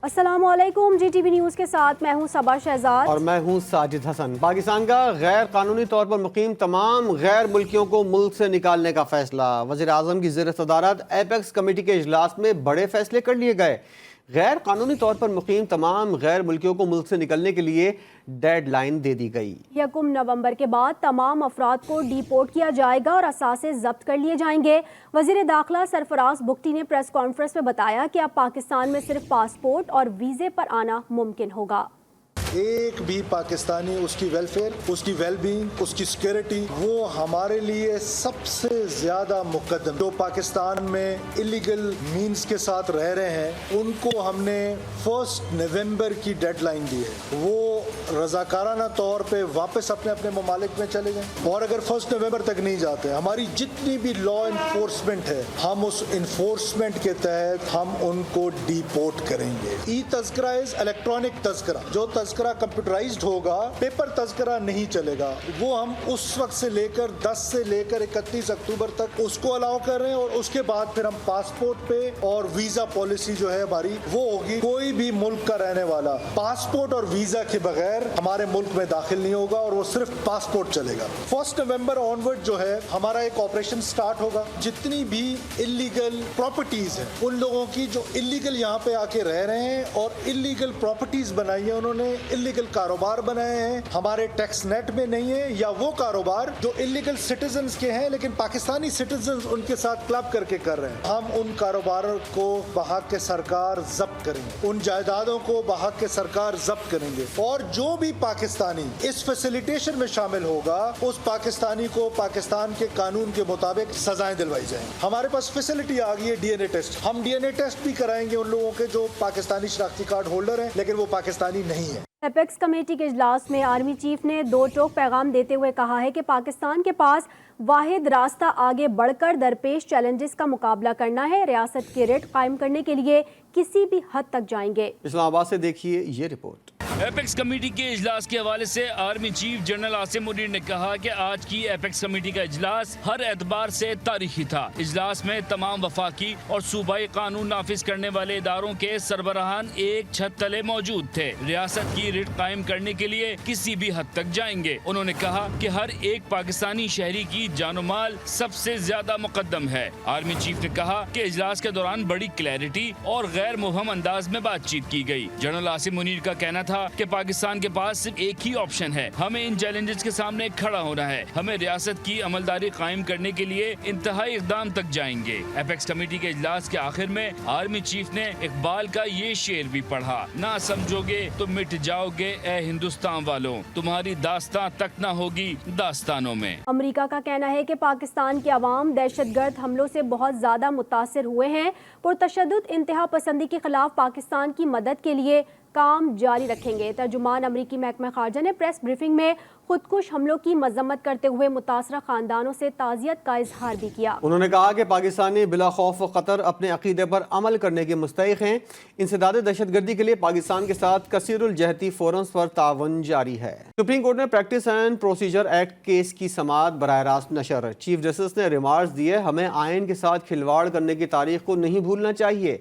السلام علیکم، جی T V news کے ساتھ میں ہوں صبا شہزاد اور میں ہوں ساجد حسن۔ پاکستان کا غیر قانونی طور پر مقیم تمام غیر ملکیوں کو ملک سے نکالنے کا فیصلہ۔ وزیر اعظم کی زیر صدارت ایپیکس کمیٹی کے اجلاس میں بڑے فیصلے کر لیے گئے۔ غیر قانونی طور پر مقیم تمام غیر ملکیوں کو ملک سے نکلنے کے لیے ڈیڈ لائن دے دی گئی۔ 1 نومبر کے بعد تمام افراد کو ڈی پورٹ کیا جائے گا اور اثاثے ضبط کر لیے جائیں گے۔ وزیر داخلہ سرفراز بگٹی نے پریس کانفرنس میں بتایا کہ اب پاکستان میں صرف پاسپورٹ اور ویزے پر آنا ممکن ہوگا۔ ایک بھی پاکستانی، اس کی ویلفیئر، اس کی ویل بینگ، اس کی سیکیورٹی، وہ ہمارے لیے سب سے زیادہ مقدم۔ جو پاکستان میں الیگل مینز کے ساتھ رہ رہے ہیں ان کو ہم نے 1 نومبر کی ڈیڈ لائن دی ہے، وہ رضاکارانہ طور پہ واپس اپنے اپنے ممالک میں چلے گئے، اور اگر 1 نومبر تک نہیں جاتے ہماری جتنی بھی لا انفورسمنٹ ہے ہم اس انفورسمنٹ کے تحت ہم ان کو ڈی پورٹ کریں گے۔ ای تذکرہ از الیکٹرانک تذکرہ، جو تذکرہ کمپیوٹرائزڈ ہوگا، پیپر تذکرہ نہیں چلے گا، وہ ہم اس وقت سے لے کر 10 سے لے کر 31 اکتوبر تک اس کو الاؤ کر رہے ہیں، اور اس کے بعد پھر ہم پاسپورٹ پہ اور ویزا پالیسی جو ہے ہماری وہ ہوگی۔ کوئی بھی ملک کا رہنے والا پاسپورٹ اور ویزا کے بغیر ہمارے ملک میں داخل نہیں ہوگا، اور وہ صرف پاسپورٹ چلے گا۔ 1 نومبر آنورڈ جو ہے ہمارا ایک آپریشن سٹارٹ ہوگا۔ جتنی بھی انلیگل پراپرٹیز ہیں ان لوگوں کی جو انلیگل یہاں پہ آ کے رہ رہے ہیں اور انلیگل پراپرٹیز بنائی ہیں، انہوں نے انلیگل کاروبار بنائے ہیں، ہمارے ٹیکس نیٹ میں نہیں ہے، یا وہ کاروبار جو انلیگل سٹیزنز کے ہیں لیکن پاکستانی سٹیزنز ان کے ساتھ کلب کر کے کر رہے ہیں، ہم ان کاروباروں کو بحق کے سرکار ضبط کریں گے، ان جائیدادوں کو بحق کے سرکار ضبط کریں گے، اور جو بھی پاکستانی اس فیسیلیٹیشن میں شامل ہوگا اس پاکستانی کو پاکستان کے قانون کے مطابق سزائیں دلوائی جائیں۔ ہمارے پاس فیسلٹی آ گئی ہے ڈی این اے ٹیسٹ، ہم ڈی این اے ٹیسٹ بھی کرائیں گے ان لوگوں کے جو پاکستانی شناختی کارڈ ہولڈر ہیں لیکن وہ پاکستانی نہیں ہے۔ ایپیکس کمیٹی کے اجلاس میں آرمی چیف نے 2 ٹوک پیغام دیتے ہوئے کہا ہے کہ پاکستان کے پاس واحد راستہ آگے بڑھ کر درپیش چیلنجز کا مقابلہ کرنا ہے۔ ریاست کے ریٹ قائم کرنے کے لیے کسی بھی حد تک جائیں گے۔ اسلام آباد سے دیکھیے یہ رپورٹ۔ ایپیکس کمیٹی کے اجلاس کے حوالے سے army chief general Asim Munir نے کہا کہ آج کی ایپیکس کمیٹی کا اجلاس ہر اعتبار سے تاریخی تھا۔ اجلاس میں تمام وفاقی اور صوبائی قانون نافذ کرنے والے اداروں کے سربراہان ایک چھت تلے موجود تھے۔ ریاست کی ریٹ قائم کرنے کے لیے کسی بھی حد تک جائیں گے۔ انہوں نے کہا کہ ہر ایک پاکستانی شہری کی جان و مال سب سے زیادہ مقدم ہے۔ آرمی چیف نے کہا کہ اجلاس کے دوران بڑی کلیئرٹی اور غیر مبہم انداز میں بات چیت کی گئی۔ جنرل عاصم منیر کا کہنا تھا کہ پاکستان کے پاس صرف ایک ہی آپشن ہے، ہمیں ان چیلنجز کے سامنے کھڑا ہونا ہے، ہمیں ریاست کی عملداری قائم کرنے کے لیے انتہائی اقدام تک جائیں گے۔ ایپیکس کمیٹی کے اجلاس کے آخر میں آرمی چیف نے اقبال کا یہ شعر بھی پڑھا، نہ سمجھو گے تو مٹ جاؤ گے اے ہندوستان والوں، تمہاری داستان تک نہ ہوگی داستانوں میں۔ امریکہ کا کہنا ہے کہ پاکستان کے عوام دہشت گرد حملوں سے بہت زیادہ متاثر ہوئے ہیں، پرتشدد انتہا پسندی کے خلاف پاکستان کی مدد کے لیے کام جاری رکھیں گے۔ ترجمان امریکی محکمہ خارجہ نے پریس بریفنگ میں خودکش حملوں کی مذمت کرتے ہوئے متاثرہ خاندانوں سے تعزیت کا اظہار بھی کیا۔ انہوں نے کہا کہ پاکستانی بلا خوف و خطر اپنے عقیدے پر عمل کرنے کے مستحق ہیں۔ انسداد دہشت گردی کے لیے پاکستان کے ساتھ کثیر الجہتی فورمز پر تعاون جاری ہے۔ سپریم کورٹ نے practice and procedure act case کی سماعت براہ راست نشر۔ چیف جسٹس نے ریمارکس دیے، ہمیں آئین کے ساتھ کھلواڑ کرنے کی تاریخ کو نہیں بھولنا چاہیے۔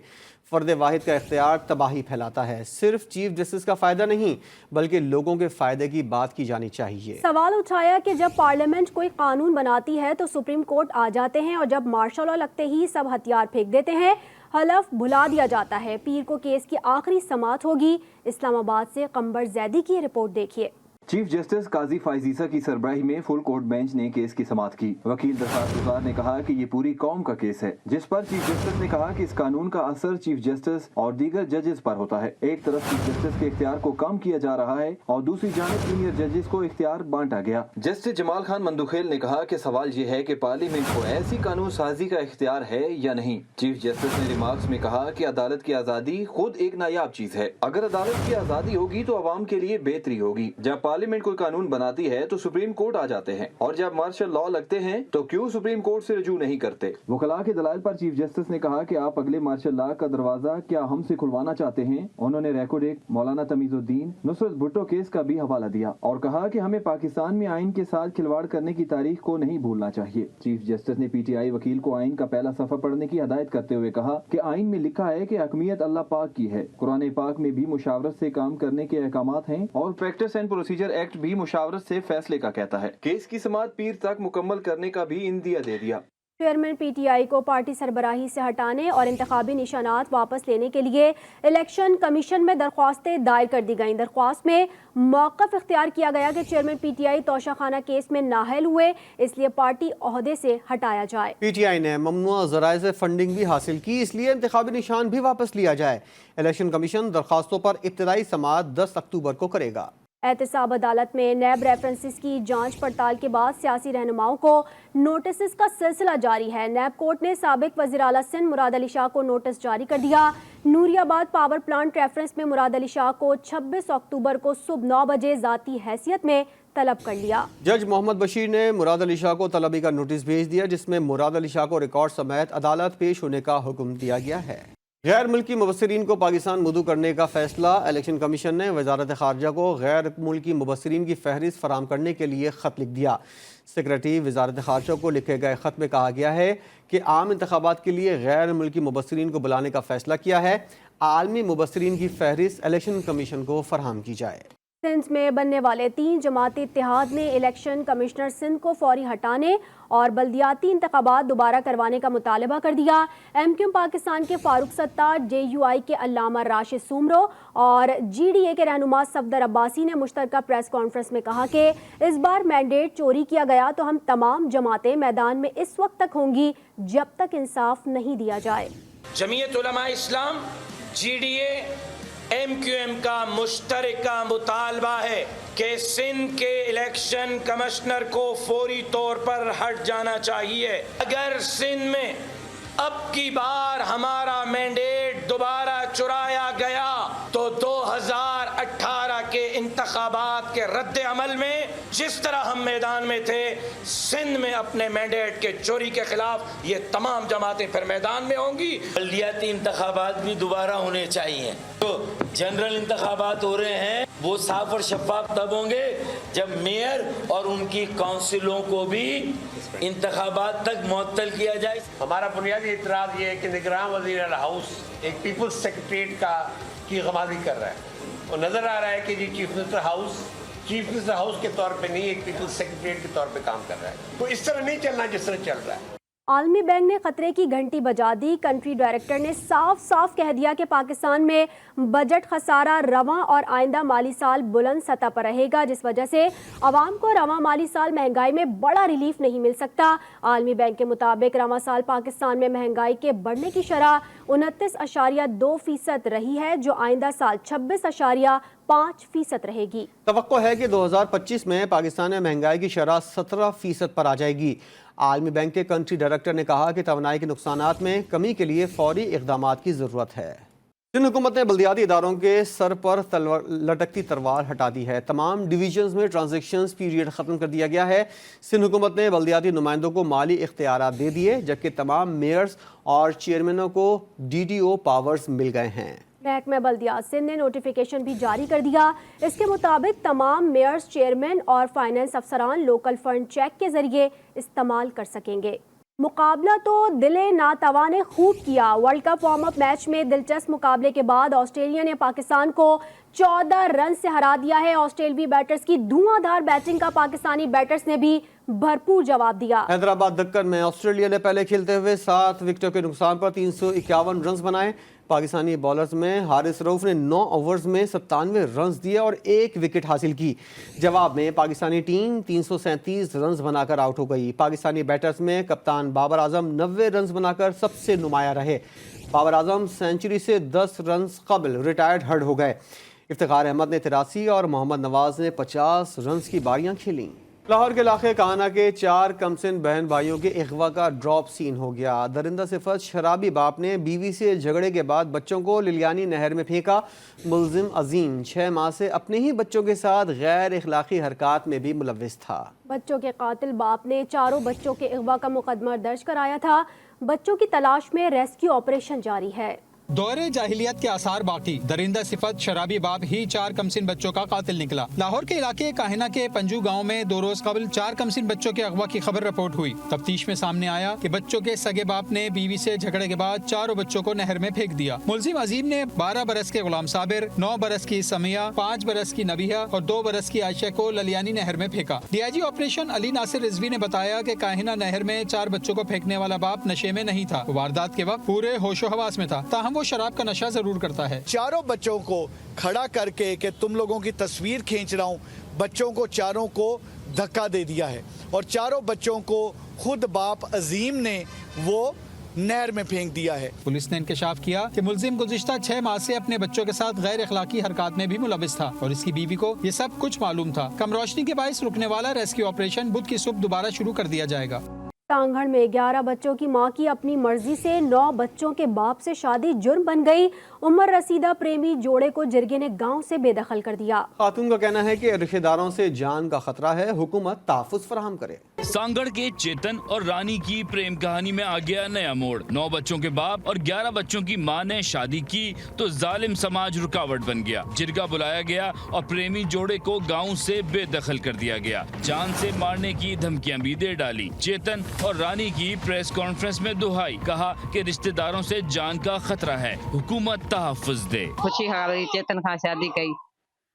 فرد واحد کا اختیار تباہی پھیلاتا ہے، صرف چیف جسٹس کا فائدہ نہیں بلکہ لوگوں کے فائدے کی بات کی جانی چاہیے۔ سوال اٹھایا کہ جب پارلیمنٹ کوئی قانون بناتی ہے تو سپریم کورٹ آ جاتے ہیں، اور جب مارشل لا لگتے ہی سب ہتھیار پھینک دیتے ہیں، حلف بھلا دیا جاتا ہے۔ پیر کو کیس کی آخری سماعت ہوگی۔ اسلام آباد سے قمبر زیدی کی رپورٹ دیکھیے۔ چیف جسٹس قاضی فائز عیسیٰ کی سربراہی میں فل کورٹ بینچ نے کیس کی سماعت کی۔ وکیل درخواست گزار نے کہا کہ یہ پوری قوم کا کیس ہے، جس پر چیف جسٹس نے کہا کہ اس قانون کا اثر چیف جسٹس اور دیگر ججز پر ہوتا ہے۔ ایک طرف چیف جسٹس کے اختیار کو کم کیا جا رہا ہے اور دوسری جانب سینئر ججز کو اختیار بانٹا گیا۔ جسٹس جمال خان مندوخیل نے کہا کہ سوال یہ ہے کہ پارلیمنٹ کو ایسی قانون سازی کا اختیار ہے یا نہیں۔ چیف جسٹس نے ریمارکس میں کہا کہ عدالت کی آزادی خود ایک نایاب چیز ہے، اگر عدالت کی آزادی ہوگی تو عوام کے لیے بہتری ہوگی۔ جب پارلیمنٹ کوئی قانون بناتی ہے تو سپریم کورٹ آ جاتے ہیں، اور جب مارشل لا لگتے ہیں تو کیوں سپریم کورٹ سے رجوع نہیں کرتے؟ وکلاء کے دلائل پر چیف جسٹس نے کہا کہ آپ اگلے مارشل لا کا دروازہ کیا ہم سے کھلوانا چاہتے ہیں؟ انہوں نے ریکارڈ ایک مولانا تمیز الدین نصرت بھٹو کیس کا بھی حوالہ دیا اور کہا کہ ہمیں پاکستان میں آئین کے ساتھ کھلواڑ کرنے کی تاریخ کو نہیں بھولنا چاہیے۔ چیف جسٹس نے پی ٹی آئی وکیل کو آئین کا پہلا صفحہ پڑھنے کی ہدایت کرتے ہوئے کہا کہ آئین میں لکھا ہے کہ حکمیت اللہ پاک کی ہے، قرآن پاک میں بھی مشاورت سے کام کرنے کے احکامات ہیں اور پریکٹس اینڈ پروسیجر ایکٹ بھی مشاورت سے فیصلے کا کہتا ہے۔ کیس کی سماعت پیر تک مکمل کرنے کا بھی اندیا دے دیا۔ چیئرمین پی ٹی آئی کو پارٹی سربراہی سے ہٹانے اور انتخابی نشانات واپس لینے کے لیے الیکشن کمیشن میں درخواستیں دائر کر دی گئیں۔ درخواست میں موقف اختیار کیا گیا کہ چیئرمین پی ٹی آئی توشہ خانہ کیس میں نااہل ہوئے، اس لیے پارٹی عہدے سے ہٹایا جائے۔ پی ٹی آئی نے ممنوعہ ذرائع سے فنڈنگ بھی حاصل کی، اس لیے انتخابی نشان بھی واپس لیا جائے۔ الیکشن کمیشن درخواستوں پر ابتدائی سماعت 10 اکتوبر کو کرے گا۔ احتساب عدالت میں نیب ریفرنسز کی جانچ پڑتال کے بعد سیاسی رہنماؤں کو نوٹسز کا سلسلہ جاری ہے۔ نیب کورٹ نے سابق وزیر اعلیٰ سندھ مراد علی شاہ کو نوٹس جاری کر دیا۔ نوری آباد پاور پلانٹ ریفرنس میں مراد علی شاہ کو 26 اکتوبر کو صبح 9 بجے ذاتی حیثیت میں طلب کر لیا۔ جج محمد بشیر نے مراد علی شاہ کو طلبی کا نوٹس بھیج دیا، جس میں مراد علی شاہ کو ریکارڈ سمیت عدالت پیش ہونے کا حکم دیا گیا ہے۔ غیر ملکی مبصرین کو پاکستان مدعو کرنے کا فیصلہ۔ الیکشن کمیشن نے وزارت خارجہ کو غیر ملکی مبصرین کی فہرست فراہم کرنے کے لیے خط لکھ دیا۔ سیکریٹری وزارت خارجہ کو لکھے گئے خط میں کہا گیا ہے کہ عام انتخابات کے لیے غیر ملکی مبصرین کو بلانے کا فیصلہ کیا ہے، عالمی مبصرین کی فہرست الیکشن کمیشن کو فراہم کی جائے۔ سندھ میں بننے والے 3 جماعتی اتحاد نے الیکشن کمشنر سندھ کو فوری ہٹانے اور بلدیاتی انتخابات دوبارہ کروانے کا مطالبہ کر دیا۔ ایم کیو ایم پاکستان کے فاروق ستار، جے یو آئی کے علامہ راشد سومرو اور جی ڈی اے کے رہنما صفدر عباسی نے مشترکہ پریس کانفرنس میں کہا کہ اس بار مینڈیٹ چوری کیا گیا تو ہم تمام جماعتیں میدان میں اس وقت تک ہوں گی جب تک انصاف نہیں دیا جائے۔ Jamiat Ulema Islam, G D A, M Q M کا مشترکہ مطالبہ ہے کہ سندھ کے الیکشن کمشنر کو فوری طور پر ہٹ جانا چاہیے۔ اگر سندھ میں اب کی بار ہمارا مینڈیٹ دوبارہ چرایا گیا تو 2018 کے انتخابات کے رد عمل میں جس طرح ہم میدان میں تھے، سندھ میں اپنے مینڈیٹ کے چوری کے خلاف یہ تمام جماعتیں پھر میدان میں ہوں گی۔ بلدیاتی انتخابات بھی دوبارہ ہونے چاہیے۔ جو جنرل انتخابات ہو رہے ہیں وہ صاف اور شفاف تب ہوں گے جب میئر اور ان کی کونسلوں کو بھی انتخابات تک معطل کیا جائے۔ ہمارا بنیادی اعتراض یہ ہے کہ نگراں وزیر اعلیٰ ہاؤس ایک پیپلز سیکریٹریٹ کی غمازی کر رہا ہے، اور نظر آ رہا ہے کہ جی چیف منسٹر ہاؤس کے طور پہ نہیں، ایک پیپلز سیکریٹریٹ کے طور پہ کام کر رہا ہے۔ تو اس طرح نہیں چلنا جس طرح چل رہا ہے۔ عالمی بینک نے خطرے کی گھنٹی بجا دی۔ کنٹری ڈائریکٹر نے صاف صاف کہہ دیا کہ پاکستان میں بجٹ خسارہ رواں اور آئندہ مالی سال بلند سطح پر رہے گا، جس وجہ سے عوام کو رواں مالی سال مہنگائی میں بڑا ریلیف نہیں مل سکتا۔ عالمی بینک کے مطابق رواں سال پاکستان میں مہنگائی کے بڑھنے کی شرح 29.2% رہی ہے، جو آئندہ سال 26.5% رہے گی۔ توقع ہے کہ 2025 میں پاکستان میں مہنگائی کی شرح 17% پر آ جائے گی۔ عالمی بینک کے کنٹری ڈائریکٹر نے کہا کہ توانائی کے نقصانات میں کمی کے لیے فوری اقدامات کی ضرورت ہے۔ سندھ حکومت نے بلدیاتی اداروں کے سر پر لٹکتی تلوار ہٹا دی ہے۔ تمام ڈویژنز میں ٹرانزیکشنز پیریڈ ختم کر دیا گیا ہے۔ سندھ حکومت نے بلدیاتی نمائندوں کو مالی اختیارات دے دیے، جبکہ تمام میئرز اور چیئرمینوں کو ڈی ڈی او پاورز مل گئے ہیں۔ محکمہ بلدیات سندھ نے نوٹیفیکیشن بھی جاری کر دیا۔ اس کے مطابق تمام میئرز، چیئرمین اور فائنانس افسران لوکل فنڈ چیک کے ذریعے استعمال کر سکیں گے۔ مقابلہ تو دل ناتواں نے خوب کیا۔ World cup warm up match میں دلچسپ مقابلے کے بعد آسٹریلیا نے پاکستان کو 14 رن سے ہرا دیا ہے۔ آسٹریلوی بیٹرز کی دھواں دھار بیٹنگ کا پاکستانی بیٹرز نے بھی بھرپور جواب دیا۔ حیدرآباد دکن میں آسٹریلیا نے پہلے کھیلتے ہوئے 7 وکٹوں کے نقصان پر 351 رنز بنائے۔ پاکستانی بالرز میں حارث رؤف نے 9 اوورز میں 97 رنز دیے اور 1 وکٹ حاصل کی۔ جواب میں پاکستانی ٹیم 337 رنز بنا کر آؤٹ ہو گئی۔ پاکستانی بیٹرز میں کپتان بابر اعظم 90 رنز بنا کر سب سے نمایاں رہے۔ بابر اعظم سینچری سے 10 رنز قبل ریٹائرڈ ہرڈ ہو گئے۔ افتخار احمد نے 83 اور محمد نواز نے 50 رنز کی باریاں کھیلیں۔ لاہور کے علاقے کہانا کے 4 کمسن بہن بھائیوں کے اغوا کا ڈراپ سین ہو گیا۔ درندہ صفت شرابی باپ نے بیوی سے جھگڑے کے بعد بچوں کو للیانی نہر میں پھینکا۔ ملزم عظیم 6 ماہ سے اپنے ہی بچوں کے ساتھ غیر اخلاقی حرکات میں بھی ملوث تھا۔ بچوں کے قاتل باپ نے 4 بچوں کے اغوا کا مقدمہ درج کرایا تھا۔ بچوں کی تلاش میں ریسکیو آپریشن جاری ہے۔ دور جاہلیت کے آثار باقی، درندہ صفت شرابی باپ ہی 4 کمسن بچوں کا قاتل نکلا۔ لاہور کے علاقے کاہنا کے پنجو گاؤں میں 2 روز قبل 4 کمسن بچوں کے اغوا کی خبر رپورٹ ہوئی۔ تفتیش میں سامنے آیا کہ بچوں کے سگے باپ نے بیوی سے جھگڑے کے بعد 4 بچوں کو نہر میں پھینک دیا۔ ملزم عظیم نے 12 برس کے غلام صابر، 9 برس کی سمیہ، 5 برس کی نبیہ اور 2 برس کی عائشہ کو للیانی نہر میں پھینکا۔ ڈی آئی جی آپریشن علی ناصر رضوی نے بتایا کہ کاہنا نہر میں 4 بچوں کو پھینکنے والا باپ نشے میں نہیں تھا، واردات کے وقت پورے ہوش و حواس میں تھا، تاہم وہ شراب کا نشہ ضرور کرتا ہے۔ 4 بچوں کو کھڑا کر کے کہ تم لوگوں کی تصویر کھینچ رہا ہوں، بچوں کو 4 کو دھکا دے دیا ہے اور 4 بچوں کو خود باپ عظیم نے وہ نہر میں پھینک دیا ہے۔ پولیس نے انکشاف کیا کہ ملزم گزشتہ 6 ماہ سے اپنے بچوں کے ساتھ غیر اخلاقی حرکات میں بھی ملوث تھا اور اس کی بیوی کو یہ سب کچھ معلوم تھا۔ کم روشنی کے باعث رکنے والا ریسکیو آپریشن بدھ کی صبح دوبارہ شروع کر دیا جائے گا۔ تانگھڑ میں 11 بچوں کی ماں کی اپنی مرضی سے 9 بچوں کے باپ سے شادی جرم بن گئی۔ عمر رسیدہ پریمی جوڑے کو جرگے نے گاؤں سے بے دخل کر دیا۔ خاتون کا کہنا ہے کہ رشتہ داروں سے جان کا خطرہ ہے، حکومت تحفظ فراہم کرے۔ سانگڑ کے چیتن اور رانی کی پریم کہانی میں آ گیا نیا موڑ۔ 9 بچوں کے باپ اور 11 بچوں کی ماں نے شادی کی تو ظالم سماج رکاوٹ بن گیا۔ جرگہ بلایا گیا اور پریمی جوڑے کو گاؤں سے بے دخل کر دیا گیا۔ جان سے مارنے کی دھمکیاں بھی دے ڈالی۔ چیتن اور رانی کی پریس کانفرنس میں دہائی، کہا کہ رشتہ داروں سے جان کا خطرہ ہے، حکومت تحفظ دے۔ خوشی ہاری چیتن خان شادی کئی،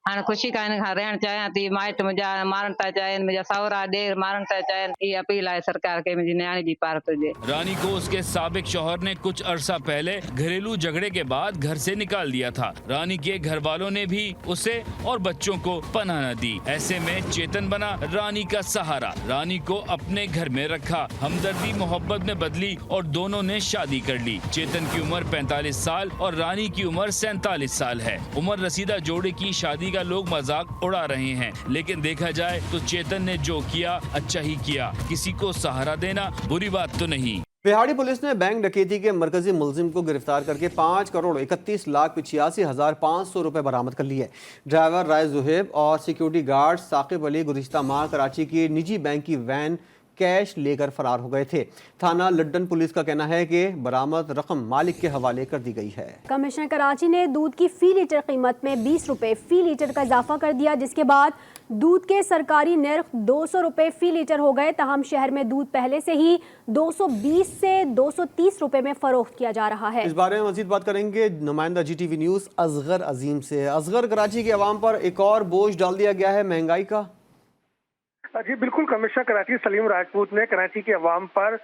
ہاں خوشی کا رہن چاہیے تھی، مائٹ مجھا مارن تا چاہیے، مجھا سورا دیر مارن تا چاہیے، یہ اپیل ہے سرکار کے مجھے نیانی جی پار تو دے۔ رانی کو اس کے سابق شوہر نے کچھ عرصہ پہلے گھریلو جھگڑے کے بعد گھر سے نکال دیا تھا۔ رانی کے گھر والوں نے بھی اسے اور بچوں کو پناہ نہ دی۔ ایسے میں چیتن بنا رانی کا سہارا، رانی کو اپنے گھر میں رکھا، ہمدردی محبت میں بدلی اور دونوں نے شادی کر لی۔ چیتن کی عمر 45 سال اور رانی کی عمر 47 سال ہے۔ عمر رسیدہ جوڑے کی شادی کا لوگ مذاق اڑا رہے ہیں، لیکن دیکھا جائے تو چیتن نے جو کیا اچھا ہی کیا، کسی کو سہارا دینا بری بات تو نہیں۔ بہاڑی پولیس نے بینک ڈکیتی کے مرکزی ملزم کو گرفتار کر کے 5,31,85,500 روپے برآمد کر لیے۔ ڈرائیور رائے زہیب اور سیکیورٹی گارڈ ثاقب علی گزشتہ ماہ کراچی کی نجی بینک کی وین کیش لے کر فرار ہو گئے تھے۔ تھانہ لڈن پولیس کا کہنا ہے کہ برآمد رقم مالک کے حوالے کر دی گئی ہے۔ کمشنر کراچی نے دودھ کی فی لیٹر قیمت میں 20 روپے فی لیٹر کا اضافہ کر دیا، جس کے بعد دودھ کے سرکاری نرخ 200 روپے فی لیٹر ہو گئے، تاہم شہر میں دودھ پہلے سے ہی 220 سے 230 روپے میں فروخت کیا جا رہا ہے۔ اس بارے میں مزید بات کریں گے نمائندہ G T V news Asghar Azeem سے۔ اصغر، کراچی کے عوام پر ایک اور بوجھ ڈال دیا گیا ہے مہنگائی کا۔ جی بالکل، کمشنر کراچی سلیم راجپوت نے کراچی کے عوام پر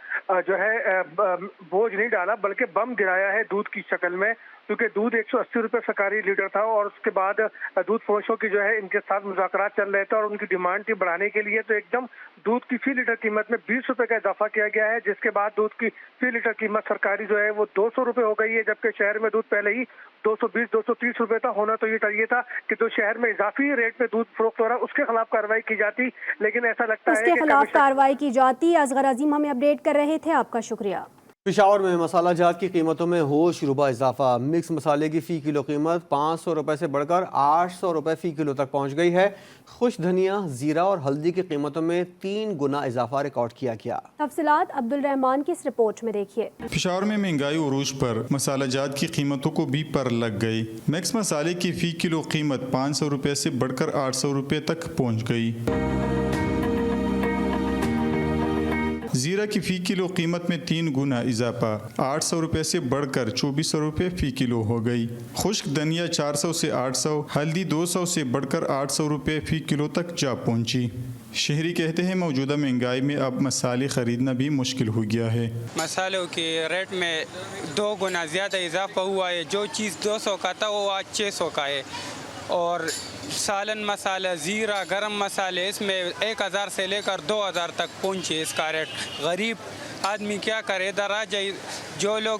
جو ہے بوجھ نہیں ڈالا بلکہ بم گرایا ہے دودھ کی شکل میں، کیونکہ دودھ 180 روپے سرکاری لیٹر تھا اور اس کے بعد دودھ فروشوں کی جو ہے ان کے ساتھ مذاکرات چل رہے تھے اور ان کی ڈیمانڈ تھی بڑھانے کے لیے، تو ایک دم دودھ کی فی لیٹر قیمت میں 20 روپے کا اضافہ کیا گیا ہے، جس کے بعد دودھ کی فی لیٹر قیمت سرکاری جو ہے وہ 200 روپے ہو گئی ہے، جبکہ شہر میں دودھ پہلے ہی 220-230 روپے تھا۔ ہونا تو یہ چاہیے تھا کہ جو شہر میں اضافی ریٹ میں دودھ فروخت ہو رہا ہے اس کے خلاف کارروائی کی جاتی، لیکن ایسا لگتا ہے اس کے خلاف کارروائی کی جاتی۔ اصغر عظیم ہمیں اپڈیٹ کر رہے تھے، آپ کا شکریہ۔ پشاور میں مسالہ جات کی قیمتوں میں ہوش ربا اضافہ۔ مکس مسالے کی فی کلو قیمت 500 روپے سے بڑھ کر 800 روپے فی کلو تک پہنچ گئی ہے۔ خوش دھنیا، زیرہ اور ہلدی کی قیمتوں میں 3 گنا اضافہ ریکارڈ کیا گیا۔ تفصیلات عبدالرحمان کی اس رپورٹ میں دیکھیے۔ پشاور میں مہنگائی عروج پر مسالہ جات کی قیمتوں کو بھی پر لگ گئی۔ مکس مسالے کی فی کلو قیمت 500 روپے سے بڑھ کر 800 روپے تک پہنچ گئی۔ زیرہ کی فی کلو قیمت میں 3 گنا اضافہ، 800 روپے سے بڑھ کر 2400 روپے فی کلو ہو گئی۔ خشک دھنیا 400 سے 800، ہلدی 200 سے بڑھ کر 800 روپے فی کلو تک جا پہنچی۔ شہری کہتے ہیں موجودہ مہنگائی میں اب مسالے خریدنا بھی مشکل ہو گیا ہے۔ مسالوں کے ریٹ میں 2 گنا زیادہ اضافہ ہوا ہے، جو چیز 200 کا تھا وہ آج 600 کا ہے، اور سالن مسالہ، زیرہ، گرم مسالے اس میں 1000 سے لے کر 2000 تک پہنچے اس کا ریٹ۔ غریب آدمی کیا کرے، ادھر آ جائے، جو لوگ